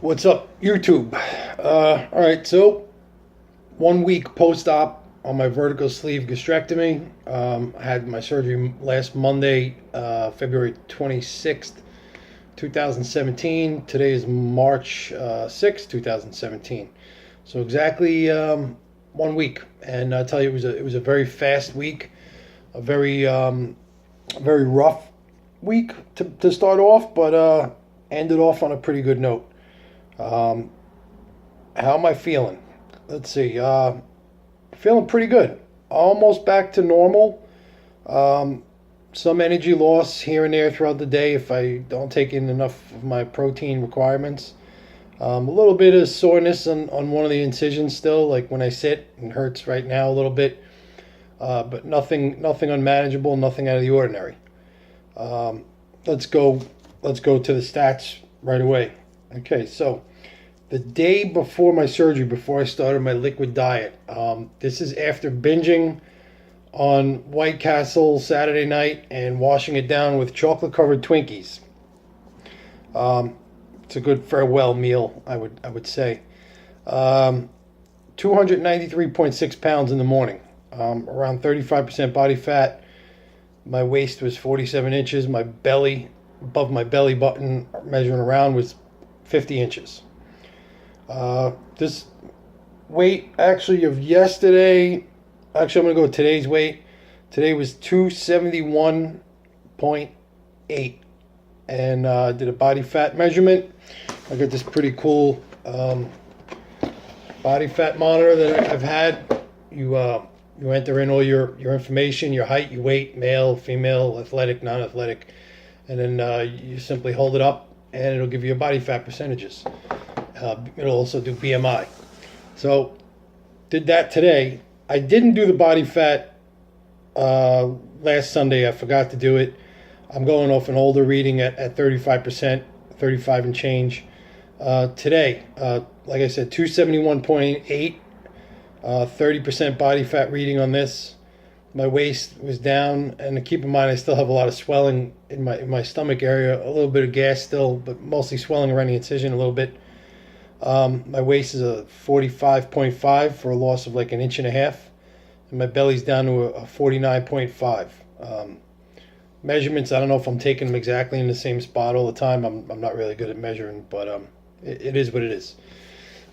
What's up, YouTube? All right, so 1 week post-op on my vertical sleeve gastrectomy. I had my surgery last Monday, February 26th, 2017. Today is March 6th, 2017. So exactly 1 week, and I tell you, it was a very fast week, a very rough week to start off, but ended off on a pretty good note. Um, how am I feeling? Let's see. Feeling pretty good. Almost back to normal. Um, some energy loss here and there throughout the day if I don't take in enough of my protein requirements. A little bit of soreness on one of the incisions still, like when I sit, and hurts right now a little bit. But nothing unmanageable, nothing out of the ordinary. Um, let's go. Let's go to the stats right away. Okay, so the day before my surgery, before I started my liquid diet, this is after binging on White Castle Saturday night and washing it down with chocolate-covered Twinkies. It's a good farewell meal, I would say. 293.6 pounds in the morning, around 35% body fat. My waist was 47 inches. My belly, above my belly button, measuring around, was 50 inches. This weight actually of yesterday, actually I'm going to go with today's weight. Today was 271.8, and did a body fat measurement. I got this pretty cool body fat monitor that I've had. You enter in all your information, your height, your weight, male, female, athletic, non-athletic, and then you simply hold it up and it'll give you your body fat percentages. It'll also do BMI. So, did that today. I didn't do the body fat last Sunday. I forgot to do it. I'm going off an older reading at 35%, 35 and change. Today, like I said, 271.8, 30% body fat reading on this. My waist was down, and keep in mind I still have a lot of swelling in my stomach area, a little bit of gas still, but mostly swelling around the incision a little bit. My waist is a 45.5 for a loss of like an inch and a half, and my belly's down to a 49.5. Measurements, I don't know if I'm taking them exactly in the same spot all the time. I'm not really good at measuring, but it is what it is.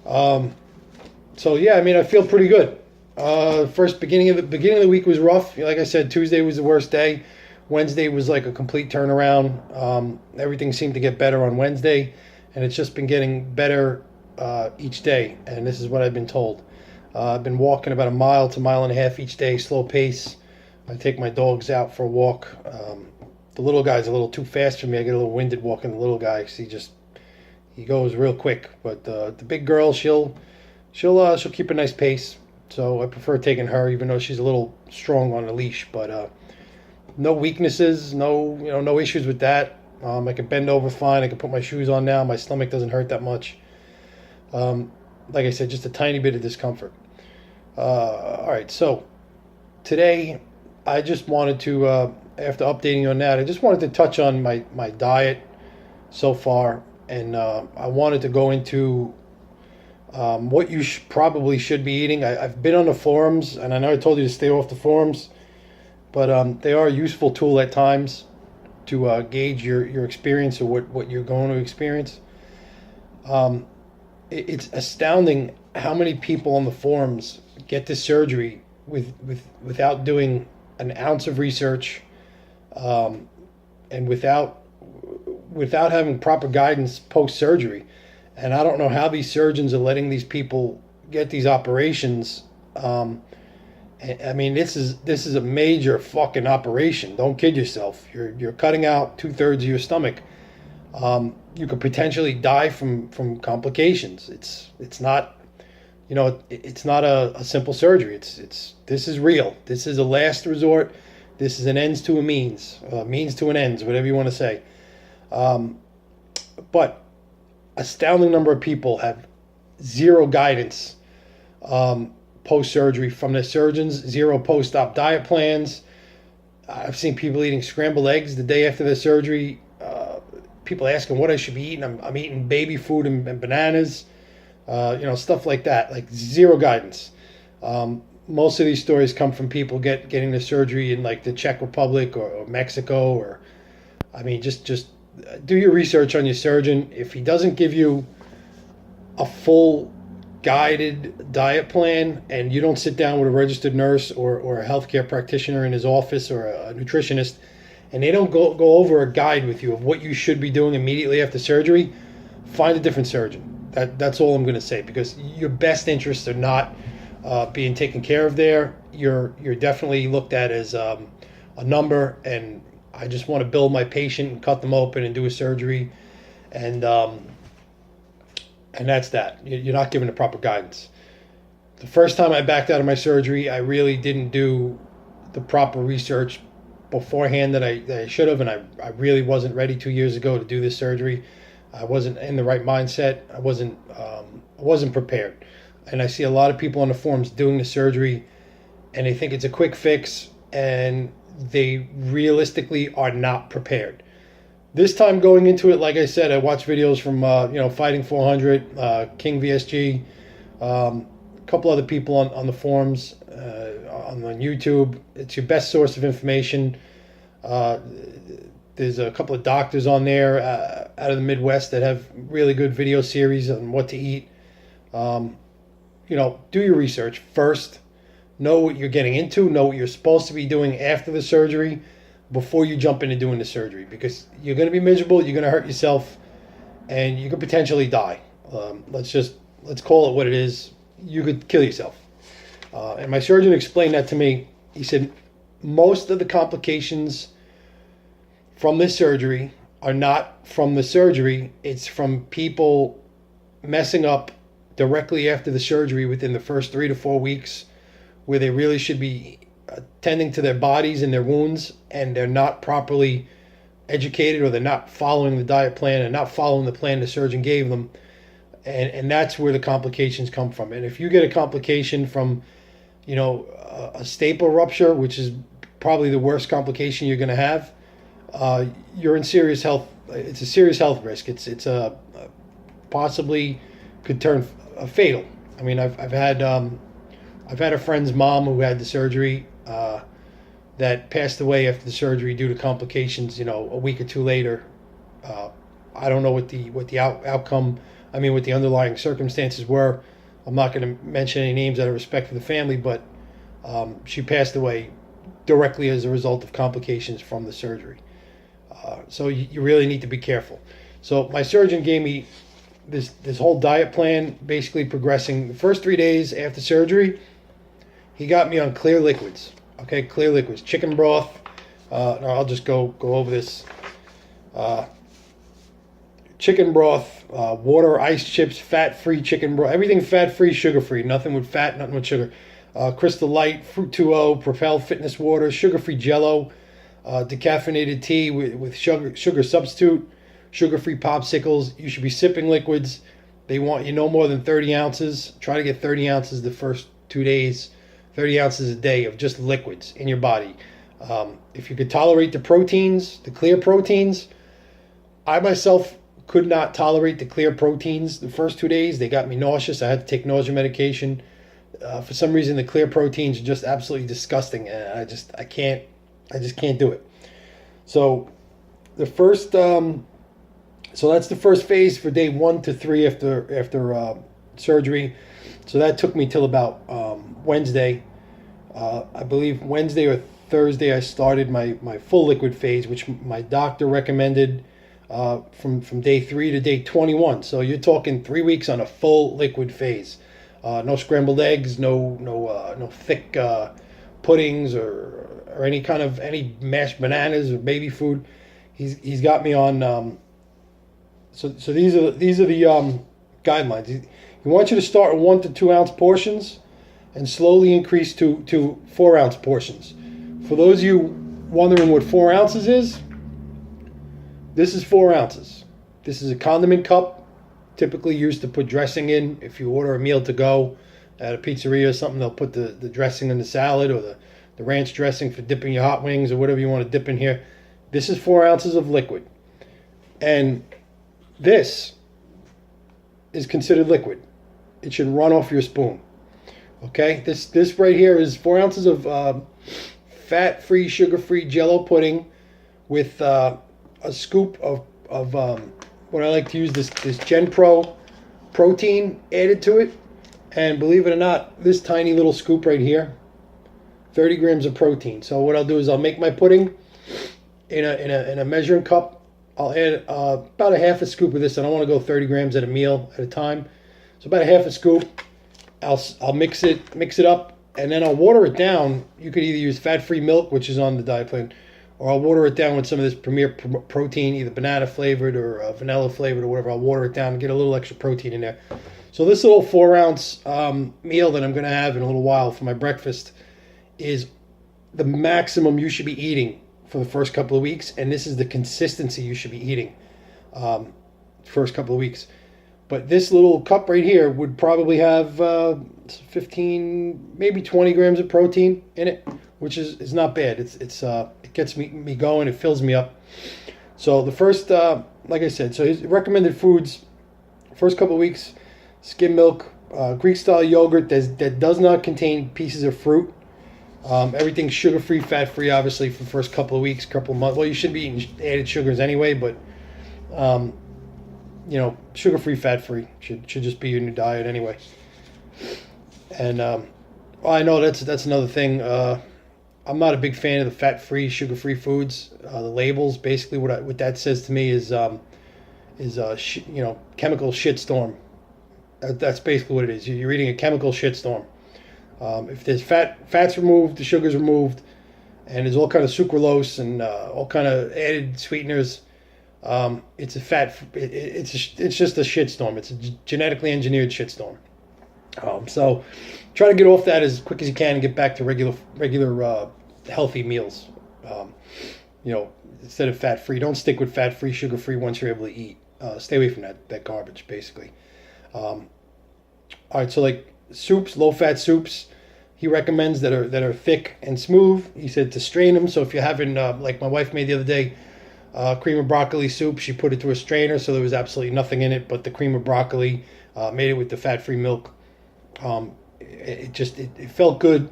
So yeah, I mean, I feel pretty good. Beginning of the week was rough. Like I said, Tuesday was the worst day. Wednesday was like a complete turnaround. Everything seemed to get better on Wednesday, and it's just been getting better each day. And this is what I've been told. I've been walking about a mile to mile and a half each day, slow pace. I take my dogs out for a walk. The little guy's a little too fast for me. I get a little winded walking the little guy because he goes real quick. But the big girl, she'll keep a nice pace. So I prefer taking her, even though she's a little strong on the leash. But no weaknesses, no issues with that. I can bend over fine. I can put my shoes on now. My stomach doesn't hurt that much. Like I said, just a tiny bit of discomfort. All right, so today I just wanted to, after updating you on that, I just wanted to touch on my diet so far. And I wanted to go into what you probably should be eating. I've been on the forums, and I know I told you to stay off the forums, but they are a useful tool at times to gauge your experience or what you're going to experience. It's astounding how many people on the forums get this surgery without doing an ounce of research, and without having proper guidance post-surgery. And I don't know how these surgeons are letting these people get these operations. I mean, this is a major fucking operation. Don't kid yourself. You're cutting out 2/3 of your stomach. You could potentially die from complications. It's not, it's not a simple surgery. This is real. This is a last resort. This is an ends to a means to an ends, whatever you want to say. But astounding number of people have zero guidance post-surgery from their surgeons, zero post-op diet plans. I've seen people eating scrambled eggs the day after their surgery. people asking what I should be eating. I'm eating baby food and bananas, stuff like that. Like zero guidance. Most of these stories come from people getting the surgery in like the Czech Republic or Mexico, or I mean, just do your research on your surgeon. If he doesn't give you a full guided diet plan and you don't sit down with a registered nurse or a healthcare practitioner in his office or a nutritionist, and they don't go over a guide with you of what you should be doing immediately after surgery, find a different surgeon. That's all I'm going to say, because your best interests are not being taken care of there. You're definitely looked at as a number, and I just want to bill my patient and cut them open and do a surgery, and that's that. You're not given the proper guidance. The first time I backed out of my surgery, I really didn't do the proper research beforehand that I should have, and I really wasn't ready 2 years ago to do this surgery. I wasn't in the right mindset. I wasn't prepared. And I see a lot of people on the forums doing the surgery, and they think it's a quick fix, and they realistically are not prepared. This time going into it, like I said, I watched videos from Fighting 400, King VSG, a couple other people on the forums, on YouTube. It's your best source of information. There's a couple of doctors on there out of the Midwest that have really good video series on what to eat. Do your research first. Know what you're getting into. Know what you're supposed to be doing after the surgery before you jump into doing the surgery, because you're going to be miserable. You're going to hurt yourself, and you could potentially die. Let's call it what it is. You could kill yourself. And my surgeon explained that to me. He said most of the complications from this surgery are not from the surgery. It's from people messing up directly after the surgery within the first 3 to 4 weeks, where they really should be tending to their bodies and their wounds, and they're not properly educated, or they're not following the diet plan and not following the plan the surgeon gave them. And that's where the complications come from. And if you get a complication from, a staple rupture, which is probably the worst complication you're going to have, you're in serious health. It's a serious health risk. It's a possibly could turn fatal. I mean, I've had a friend's mom who had the surgery that passed away after the surgery due to complications. A week or two later. I don't know what the outcome. I mean, what the underlying circumstances were. I'm not going to mention any names out of respect for the family, but she passed away directly as a result of complications from the surgery. So you really need to be careful. So my surgeon gave me this whole diet plan, basically progressing the first 3 days after surgery. He got me on clear liquids. Okay, clear liquids, chicken broth. I'll just go over this. Chicken broth, water, ice chips, fat-free chicken broth, everything fat-free, sugar-free, nothing with fat, nothing with sugar. Crystal Light, Fruit 2.0, Propel Fitness Water, sugar-free Jello, decaffeinated tea with sugar substitute, sugar-free popsicles. You should be sipping liquids. They want you no more than 30 ounces. Try to get 30 ounces the first 2 days, 30 ounces a day of just liquids in your body. If you could tolerate the proteins, the clear proteins, I myself could not tolerate the clear proteins the first 2 days. They got me nauseous. I had to take nausea medication. For some reason, the clear proteins are just absolutely disgusting, and I just can't do it. So the first, so that's the first phase for day 1 to 3 after surgery. So that took me till about Wednesday. I believe Wednesday or Thursday I started my full liquid phase, which my doctor recommended from day 3 to day 21. So you're talking 3 weeks on a full liquid phase. No scrambled eggs, no thick puddings or any mashed bananas or baby food. He's got me on. So these are the guidelines. He wants you to start with 1 to 2 ounce portions and slowly increase to 4 ounce portions. For those of you wondering what 4 ounces is, this is 4 ounces. This is a condiment cup, typically used to put dressing in. If you order a meal to go at a pizzeria or something, they'll put the dressing in the salad, or the ranch dressing for dipping your hot wings or whatever you want to dip in here. This is 4 ounces of liquid. And this is considered liquid. It should run off your spoon. Okay, this right here is 4 ounces of fat-free, sugar-free Jello pudding with a scoop of what I like to use this Gen Pro protein added to it, and believe it or not, this tiny little scoop right here, 30 grams of protein. So what I'll do is I'll make my pudding in a measuring cup. I'll add about a half a scoop of this. I don't want to go 30 grams at a meal at a time, so about a half a scoop. I'll mix it up, and then I'll water it down. You could either use fat-free milk, which is on the diet plan, or I'll water it down with some of this Premier protein, either banana flavored or vanilla flavored or whatever. I'll water it down and get a little extra protein in there. So this little 4 ounce meal that I'm going to have in a little while for my breakfast is the maximum you should be eating for the first couple of weeks, and this is the consistency you should be eating first couple of weeks. But this little cup right here would probably have 15, maybe 20 grams of protein in it, which is not bad. It gets me going. It fills me up. So the first, like I said, so his recommended foods, first couple of weeks, skim milk, Greek style yogurt that does not contain pieces of fruit. Everything's sugar free, fat free, obviously for the first couple of weeks, couple of months. Well, you should be eating added sugars anyway, but sugar free, fat free should just be in your diet anyway. And I know that's another thing. I'm not a big fan of the fat-free, sugar-free foods. The labels, basically, what that says to me is chemical shitstorm. That's basically what it is. You're eating a chemical shitstorm. If there's fats removed, the sugar's removed, and there's all kind of sucralose and all kind of added sweeteners. It's a it's just a shitstorm. It's a genetically engineered shitstorm. So try to get off that as quick as you can and get back to regular healthy meals. Instead of fat-free. Don't stick with fat-free, sugar-free once you're able to eat. Stay away from that garbage, basically. All right, so like soups, low-fat soups, he recommends that are thick and smooth. He said to strain them. So if you're having, like my wife made the other day, cream of broccoli soup, she put it through a strainer, so there was absolutely nothing in it but the cream of broccoli. Made it with the fat-free milk. It felt good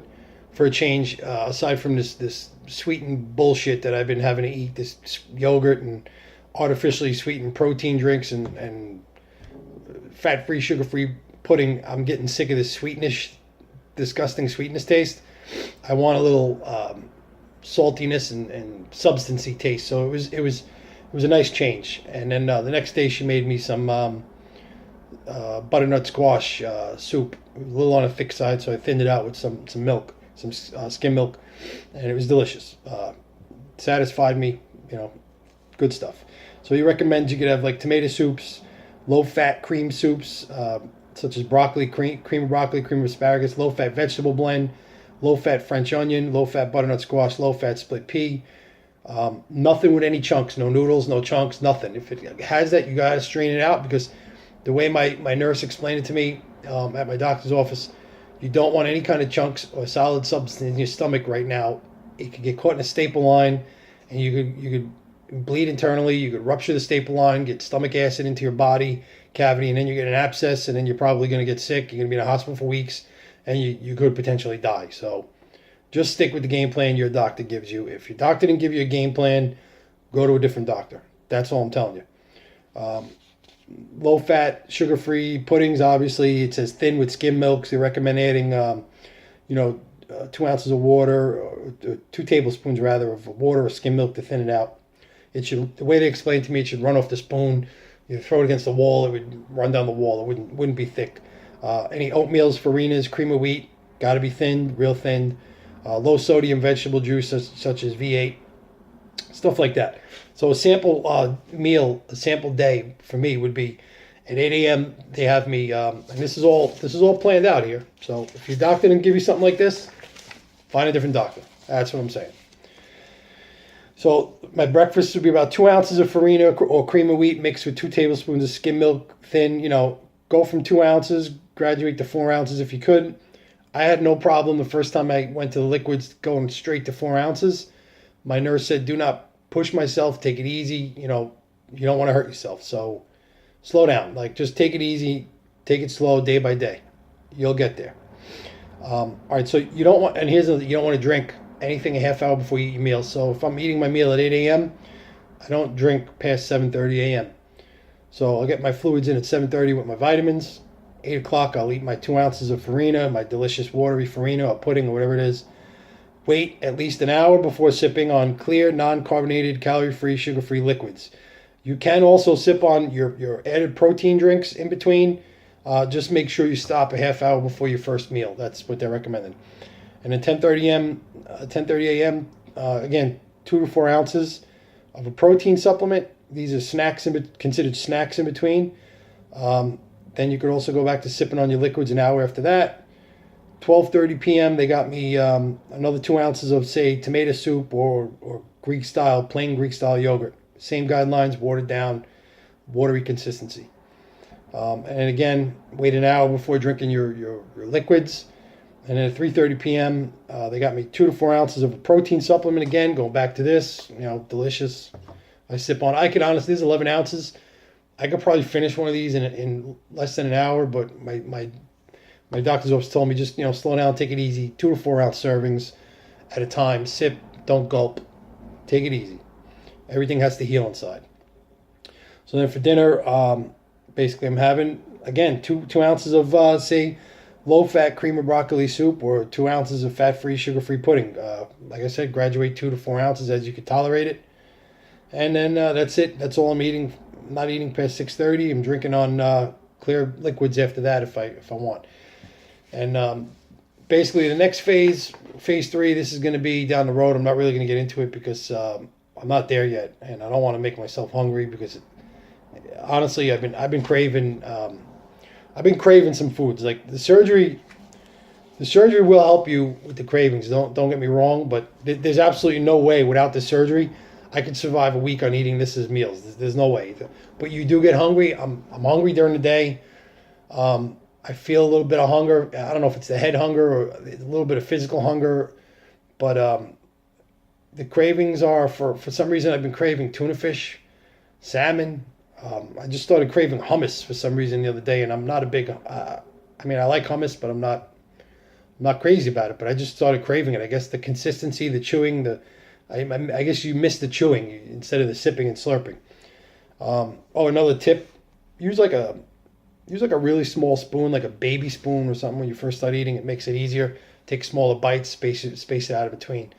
for a change, aside from this sweetened bullshit that I've been having to eat, this yogurt and artificially sweetened protein drinks and fat-free, sugar-free pudding. I'm getting sick of this disgusting sweetness taste. I want a little saltiness and substancy taste. So it was a nice change. And then the next day she made me some butternut squash soup. It was a little on the thick side, so I thinned it out with some milk, some skim milk, and it was delicious. Satisfied me, good stuff. So he recommends you could have like tomato soups, low-fat cream soups, such as broccoli, cream of broccoli, cream of asparagus, low-fat vegetable blend, low-fat French onion, low-fat butternut squash, low-fat split pea. Nothing with any chunks, no noodles, no chunks, nothing. If it has that, you got to strain it out, because the way my nurse explained it to me at my doctor's office, you don't want any kind of chunks or solid substance in your stomach right now. It could get caught in a staple line, and you could bleed internally. You could rupture the staple line, get stomach acid into your body cavity, and then you get an abscess, and then you're probably going to get sick. You're going to be in a hospital for weeks, and you could potentially die. So just stick with the game plan your doctor gives you. If your doctor didn't give you a game plan, go to a different doctor. That's all I'm telling you. Low-fat, sugar-free puddings, obviously, it says thin with skim milk. So they recommend adding, 2 ounces of water, or 2 tablespoons, rather, of water or skim milk to thin it out. The way they explained to me, it should run off the spoon. You throw it against the wall, it would run down the wall. It wouldn't be thick. Any oatmeals, farinas, cream of wheat, got to be thin, real thin. Low-sodium vegetable juice, such as V8, stuff like that. So a sample meal, a sample day for me would be at 8 a.m. They have me, and this is all planned out here. So if your doctor didn't give you something like this, find a different doctor. That's what I'm saying. So my breakfast would be about 2 ounces of farina or cream of wheat mixed with 2 tablespoons of skim milk, thin. Go from 2 ounces, graduate to 4 ounces if you could. I had no problem the first time I went to the liquids going straight to 4 ounces. My nurse said, do not push myself, take it easy, you don't want to hurt yourself. So slow down. Like, just take it easy, take it slow, day by day. You'll get there. All right, so you don't want, and you don't want to drink anything a half hour before you eat your meal. So if I'm eating my meal at 8 a.m., I don't drink past 7:30 a.m. So I'll get my fluids in at 7:30 with my vitamins. 8 o'clock, I'll eat my 2 ounces of farina, my delicious watery farina or pudding or whatever it is. Wait at least an hour before sipping on clear, non-carbonated, calorie-free, sugar-free liquids. You can also sip on your added protein drinks in between. Just make sure you stop a half hour before your first meal. That's what they're recommending. And then 10:30 a.m. Again, 2 to 4 ounces of a protein supplement. These are considered snacks in between. Then you could also go back to sipping on your liquids an hour after that. 12:30 p.m. They got me another 2 ounces of, say, tomato soup or plain Greek style yogurt. Same guidelines, watered down, watery consistency. And again, wait an hour before drinking your liquids. And then at 3:30 p.m., they got me 2 to 4 ounces of a protein supplement again. Going back to this, delicious. I sip on. I could honestly, this is 11 ounces. I could probably finish one of these in less than an hour, but my doctor's office told me just slow down, take it easy. 2 to 4 ounce servings at a time. Sip, don't gulp. Take it easy. Everything has to heal inside. So then for dinner, basically I'm having again 2 ounces of say low-fat cream of broccoli soup or 2 ounces of fat-free, sugar-free pudding. Like I said, graduate 2 to 4 ounces as you can tolerate it. And then that's it. That's all I'm eating. I'm not eating past 6:30. I'm drinking on clear liquids after that if I want. And basically the next phase 3, this is going to be down the road. I'm not really going to get into it because I'm not there yet, and I don't want to make myself hungry because honestly I've been craving. I've been craving some foods. Like the surgery will help you with the cravings. Don't get me wrong, but there's absolutely no way without the surgery I could survive a week on eating this as meals. There's no way. But you do get hungry. I'm hungry during the day. I feel a little bit of hunger. I don't know if it's the head hunger or a little bit of physical hunger, but the cravings are for some reason I've been craving tuna fish, salmon. I just started craving hummus for some reason the other day, and I'm not a big. I like hummus, but I'm not crazy about it. But I just started craving it. I guess the consistency, the chewing, I guess you miss the chewing instead of the sipping and slurping. Another tip: use like a really small spoon, like a baby spoon or something when you first start eating. It makes it easier. Take smaller bites, space it out in between.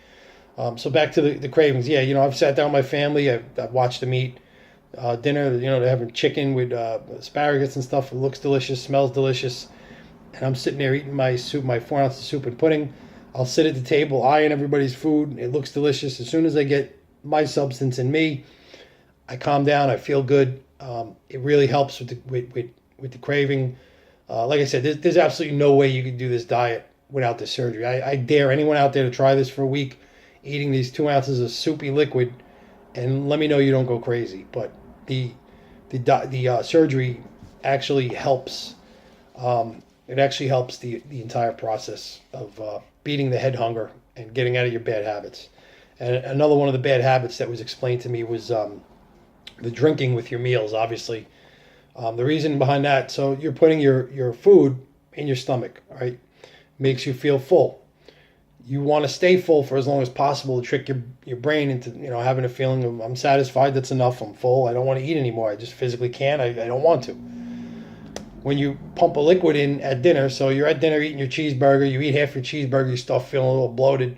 So back to the cravings. Yeah, I've sat down with my family. I've watched them eat dinner. They're having chicken with asparagus and stuff. It looks delicious, smells delicious. And I'm sitting there eating my soup, my 4 ounces of soup and pudding. I'll sit at the table, eyeing everybody's food. It looks delicious. As soon as I get my substance in me, I calm down. I feel good. It really helps with the craving. Like I said, there's absolutely no way you can do this diet without the surgery. I dare anyone out there to try this for a week, eating these 2 ounces of soupy liquid, and let me know you don't go crazy. But the surgery actually helps. It actually helps the entire process of beating the head hunger and getting out of your bad habits. And another one of the bad habits that was explained to me was the drinking with your meals, obviously. The reason behind that, so you're putting your food in your stomach, right? Makes you feel full. You want to stay full for as long as possible to trick your brain into having a feeling of I'm satisfied, that's enough, I'm full, I don't want to eat anymore, I just physically can't, I don't want to. When you pump a liquid in at dinner, so you're at dinner eating your cheeseburger, you eat half your cheeseburger, you start feeling a little bloated,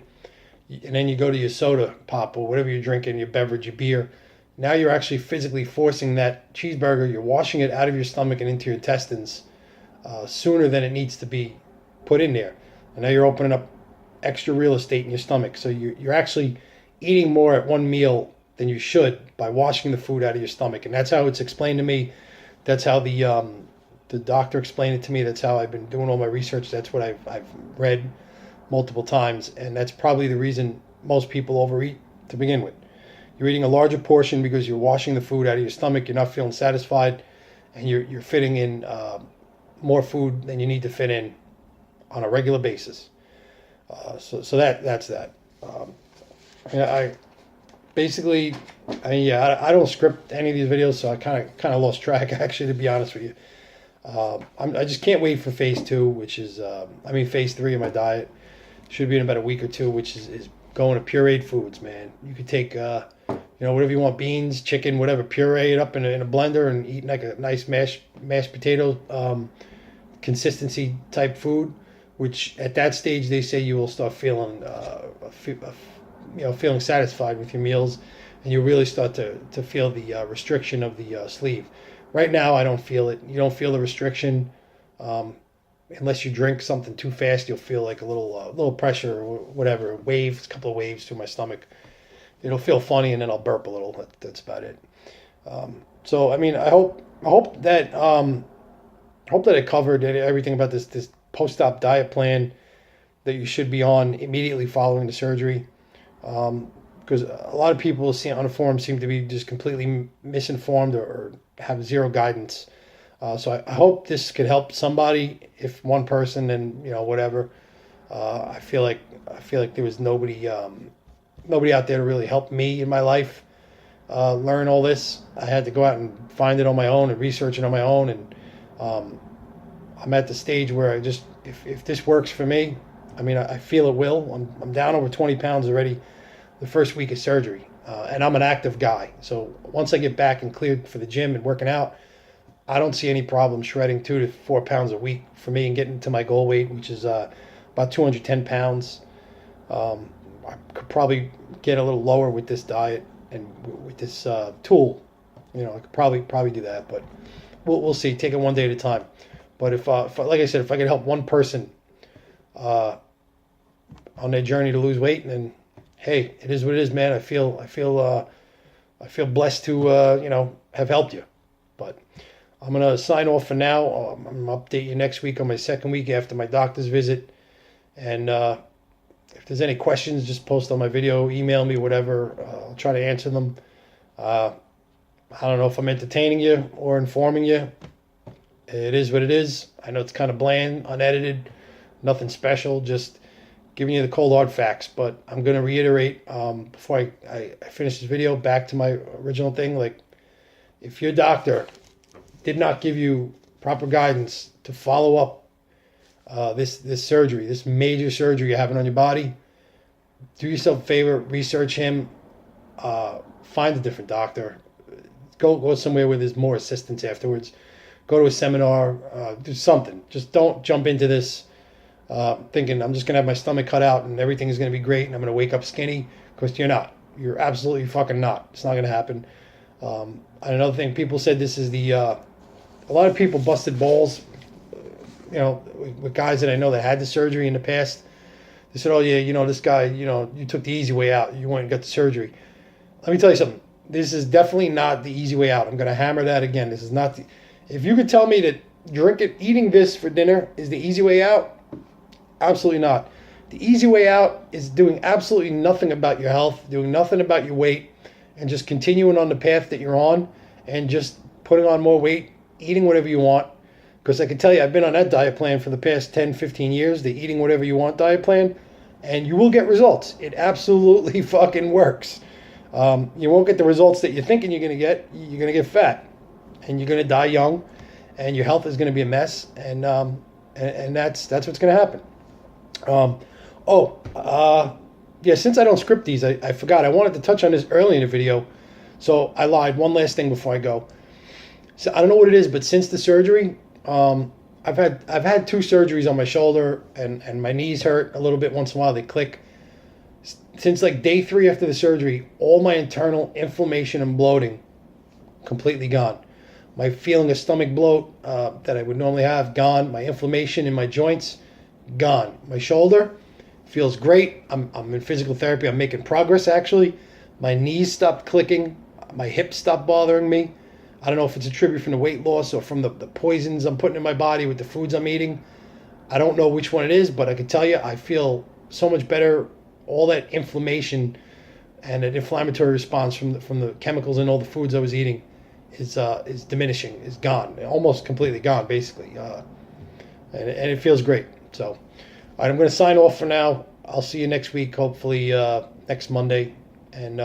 and then you go to your soda pop or whatever you're drinking, your beverage, your beer. Now you're actually physically forcing that cheeseburger, you're washing it out of your stomach and into your intestines sooner than it needs to be put in there. And now you're opening up extra real estate in your stomach. So you're actually eating more at one meal than you should by washing the food out of your stomach. And that's how it's explained to me. That's how the doctor explained it to me. That's how I've been doing all my research. That's what I've read multiple times. And that's probably the reason most people overeat to begin with. You're eating a larger portion because you're washing the food out of your stomach. You're not feeling satisfied, and you're fitting in more food than you need to fit in on a regular basis. So that's that. basically, I mean, yeah, I don't script any of these videos, so I kind of lost track actually, to be honest with you. I just can't wait for phase two, which is phase three of my diet should be in about a week or two, which is going to pureed foods, man. You could take whatever you want, beans, chicken, whatever, puree it up in a blender and eat like a nice mashed potato consistency type food, which at that stage they say you will start feeling feeling satisfied with your meals, and you really start to feel the restriction of the sleeve. Right now, I don't feel it. You don't feel the restriction. Unless you drink something too fast, you'll feel like a little pressure or whatever, a couple of waves through my stomach. It'll feel funny, and then I'll burp a little. That's about it. So I mean, I hope that I covered everything about this post-op diet plan that you should be on immediately following the surgery. Because a lot of people on the forum seem to be just completely misinformed or have zero guidance. So I hope this could help somebody. If one person, then whatever. I feel like there was nobody out there to really help me in my life learn all this. I had to go out and find it on my own and research it on my own. And I'm at the stage where if this works for me, I mean, I feel it will. I'm down over 20 pounds already the first week of surgery. And I'm an active guy. So once I get back and cleared for the gym and working out, I don't see any problem shredding 2 to 4 pounds a week for me and getting to my goal weight, which is about 210 pounds. I could probably get a little lower with this diet and with this tool. I could probably do that, but we'll see. Take it one day at a time. But if like I said, if I could help one person on their journey to lose weight, then hey, it is what it is, man. I feel blessed to have helped you. But I'm gonna sign off for now. I'm gonna update you next week on my second week after my doctor's visit. And if there's any questions, just post on my video, email me, whatever. I'll try to answer them. I don't know if I'm entertaining you or informing you. It is what it is. I know it's kind of bland, unedited, nothing special, just giving you the cold hard facts. But I'm going to reiterate before I finish this video, back to my original thing. Like, if your doctor did not give you proper guidance to follow up this surgery, this major surgery you're having on your body, do yourself a favor, research him, find a different doctor, go somewhere where there's more assistance afterwards, go to a seminar, do something. Just don't jump into this thinking I'm just going to have my stomach cut out and everything is going to be great and I'm going to wake up skinny, because you're not. You're absolutely fucking not. It's not going to happen. And another thing, people said this is a lot of people busted balls, with guys that I know that had the surgery in the past. They said, oh yeah, this guy, you took the easy way out. You went and got the surgery. Let me tell you something. This is definitely not the easy way out. I'm going to hammer that again. This is not if you could tell me that eating this for dinner is the easy way out, absolutely not. The easy way out is doing absolutely nothing about your health, doing nothing about your weight, and just continuing on the path that you're on and just putting on more weight, eating whatever you want. Because I can tell you, I've been on that diet plan for the past 10, 15 years, the eating whatever you want diet plan, and you will get results. It absolutely fucking works. You won't get the results that you're thinking you're going to get. You're going to get fat, and you're going to die young, and your health is going to be a mess, and that's what's going to happen. Yeah, since I don't script these, I forgot. I wanted to touch on this early in the video, so I lied. One last thing before I go. So I don't know what it is, but since the surgery, I've had 2 surgeries on my shoulder, and my knees hurt a little bit once in a while. They click. Since like day 3 after the surgery, all my internal inflammation and bloating completely gone. My feeling of stomach bloat that I would normally have, gone. My inflammation in my joints, gone. My shoulder feels great. I'm in physical therapy. I'm making progress, actually. My knees stopped clicking. My hips stopped bothering me. I don't know if it's a tribute from the weight loss or from the poisons I'm putting in my body with the foods I'm eating. I don't know which one it is, but I can tell you I feel so much better. All that inflammation and an inflammatory response from the chemicals in all the foods I was eating is diminishing, is gone, almost completely gone, basically, and it feels great. So, all right, I'm going to sign off for now. I'll see you next week, hopefully next Monday, and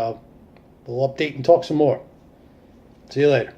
we'll update and talk some more. See you later.